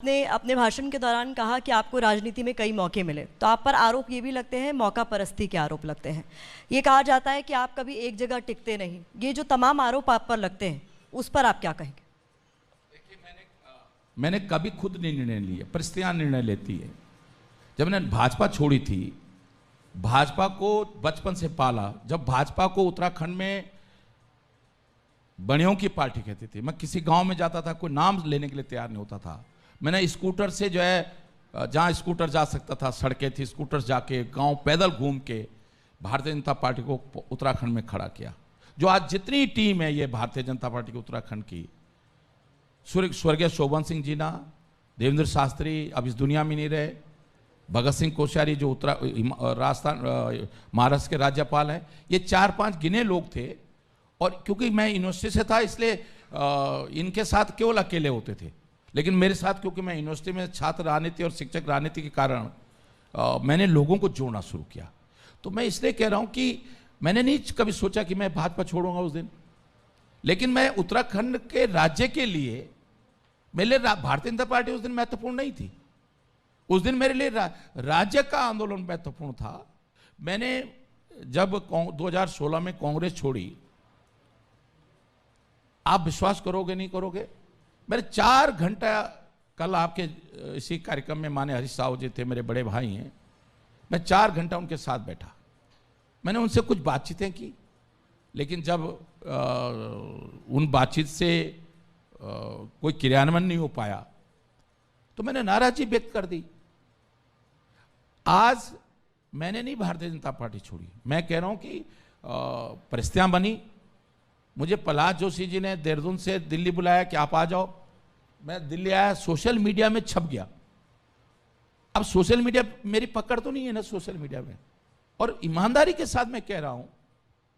आपने अपने भाषण के दौरान कहा कि आपको राजनीति में कई मौके मिले, तो आप पर आरोप ये भी लगते हैं, मौका परस्ती के आरोप लगते हैं। ये कहा जाता है कि आप कभी एक जगह टिकते नहीं। ये जो तमाम आरोप आप पर लगते हैं, उस पर आप क्या कहेंगे? देखिए, मैंने कभी खुद नहीं निर्णय लिए, परिस्थितियां निर्णय लेती है। जब मैंने भाजपा छोड़ी थी, भाजपा को बचपन से पाला। जब भाजपा को उत्तराखंड में बड़ियों की पार्टी कहती थी, मैं किसी गांव में जाता था, कोई नाम लेने के लिए तैयार नहीं होता था। मैंने स्कूटर से जो है, जहां स्कूटर जा सकता था, सड़कें थी, स्कूटर जाके गांव पैदल घूम के भारतीय जनता पार्टी को उत्तराखंड में खड़ा किया। जो आज जितनी टीम है ये भारतीय जनता पार्टी की उत्तराखंड की, स्वर्गीय शोभन सिंह जीना, देवेंद्र शास्त्री अब इस दुनिया में नहीं रहे, भगत सिंह कोश्यारी जो राजस्थान महाराष्ट्र के राज्यपाल हैं, ये 4-5 गिने लोग थे। और क्योंकि मैं यूनिवर्सिटी से था, इसलिए इनके साथ केवल अकेले होते थे। लेकिन मेरे साथ, क्योंकि मैं यूनिवर्सिटी में छात्र राजनीति और शिक्षक राजनीति के कारण मैंने लोगों को जोड़ना शुरू किया। तो मैं इसलिए कह रहा हूं कि मैंने नहीं कभी सोचा कि मैं भाजपा छोड़ूंगा उस दिन, लेकिन मैं उत्तराखंड के राज्य के लिए, मेरे लिए भारतीय जनता पार्टी उस दिन महत्वपूर्ण नहीं थी। उस दिन मेरे लिए राज्य का आंदोलन महत्वपूर्ण था। मैंने जब 2016 में कांग्रेस छोड़ी, आप विश्वास करोगे नहीं करोगे, मेरे 4 घंटा, कल आपके इसी कार्यक्रम में माने हरीश साहू जी थे, मेरे बड़े भाई हैं, मैं 4 घंटा उनके साथ बैठा। मैंने उनसे कुछ बातचीतें की, लेकिन जब उन बातचीत से कोई क्रियान्वयन नहीं हो पाया तो मैंने नाराजगी व्यक्त कर दी। आज मैंने नहीं भारतीय जनता पार्टी छोड़ी, मैं कह रहा हूं कि परिस्थितियां बनी। मुझे प्रहलाद जोशी जी ने देहरादून से दिल्ली बुलाया कि आप आ जाओ। मैं दिल्ली आया, सोशल मीडिया में छप गया। अब सोशल मीडिया मेरी पकड़ तो नहीं है ना सोशल मीडिया में। और ईमानदारी के साथ मैं कह रहा हूं,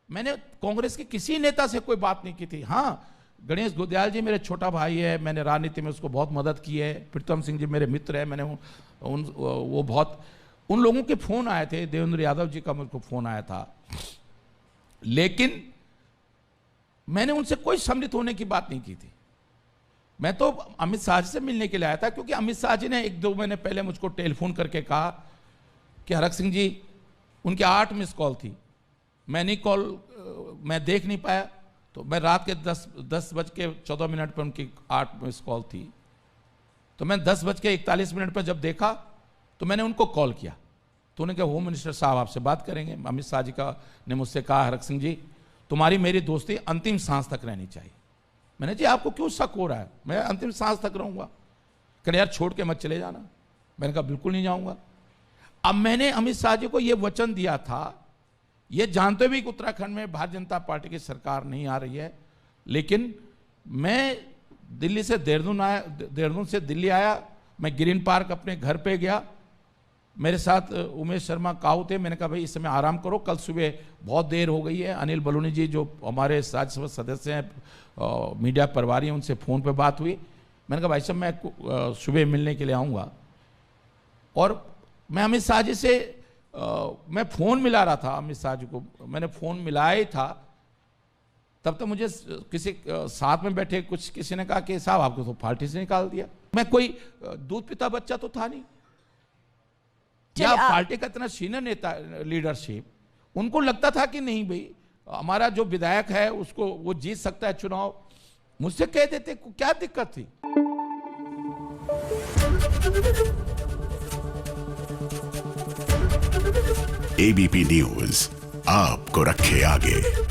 मैंने कांग्रेस के किसी नेता से कोई बात नहीं की थी। हाँ, गणेश गोदयाल जी मेरे छोटा भाई है, मैंने राजनीति में उसको बहुत मदद की है। प्रीतम सिंह जी मेरे मित्र है, मैंने उन लोगों के फोन आए थे, देवेंद्र यादव जी का मुझको फोन आया था, लेकिन मैंने उनसे कोई सम्मिलित होने की बात नहीं की थी। मैं तो अमित शाह जी से मिलने के लिए आया था, क्योंकि अमित शाह जी ने 1-2 महीने पहले मुझको टेलीफोन करके कहा कि हरक सिंह जी, उनके 8 मिस कॉल थी, मैं देख नहीं पाया। तो मैं रात के 10:14 पर उनकी 8 मिस कॉल थी, तो मैं 10:41 पर जब देखा तो मैंने उनको कॉल किया। तो उन्होंने कहा, होम मिनिस्टर साहब आपसे बात करेंगे। अमित शाह जी ने मुझसे कहा, हरक सिंह जी, तुम्हारी मेरी दोस्ती अंतिम सांस तक रहनी चाहिए। मैंने, जी आपको क्यों शक हो रहा है? मैं अंतिम सांस तक रहूंगा। कहने, यार छोड़ के मत चले जाना। मैंने कहा, बिल्कुल नहीं जाऊंगा। अब मैंने अमित शाह जी को यह वचन दिया था, ये जानते हुए कि उत्तराखंड में भारतीय जनता पार्टी की सरकार नहीं आ रही है, लेकिन मैं दिल्ली से देहरादून से दिल्ली आया। मैं ग्रीन पार्क अपने घर पे गया, मेरे साथ उमेश शर्मा काऊ थे। मैंने कहा, भाई इस समय आराम करो, कल सुबह बहुत देर हो गई है। अनिल बलूनी जी जो हमारे राज्यसभा सदस्य हैं, मीडिया प्रभारी हैं, उनसे फ़ोन पे बात हुई। मैंने कहा, भाई साहब मैं सुबह मिलने के लिए आऊँगा। और मैं अमित शाह जी से मैं फ़ोन मिला रहा था, अमित शाह जी को मैंने फ़ोन मिलाया ही था, तब तो मुझे किसी साथ में बैठे किसी ने कहा कि साहब आपको तो पार्टी से निकाल दिया। मैं कोई दूध पिता बच्चा तो था नहीं, या पार्टी का इतना सीनियर नेता लीडरशिप, उनको लगता था कि नहीं भाई हमारा जो विधायक है उसको वो जीत सकता है चुनाव, मुझसे कह देते, क्या दिक्कत थी? एबीपी न्यूज आपको रखे आगे।